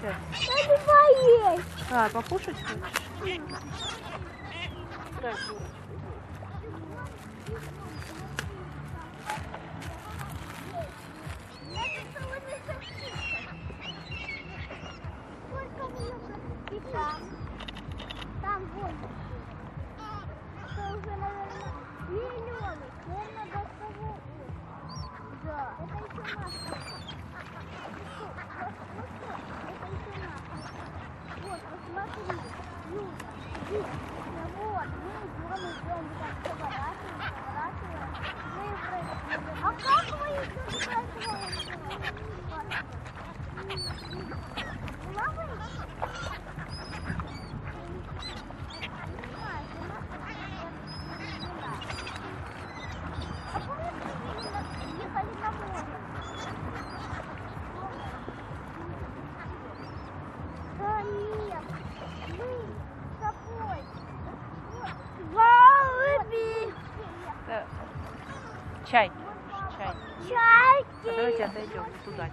Сейчас. Я не боюсь. А, покушать хочешь? Так, Там вон. Это уже, наверное, миллионы. Наверное, до того. Да. Это еще наша. Это еще наша. Вот, посмотри. Юля. Вот, мы идем, так поворачиваем. Мы прыгаем. А как вы идете? Да. Чай. Чай. Чайки. А давайте отойдем туда.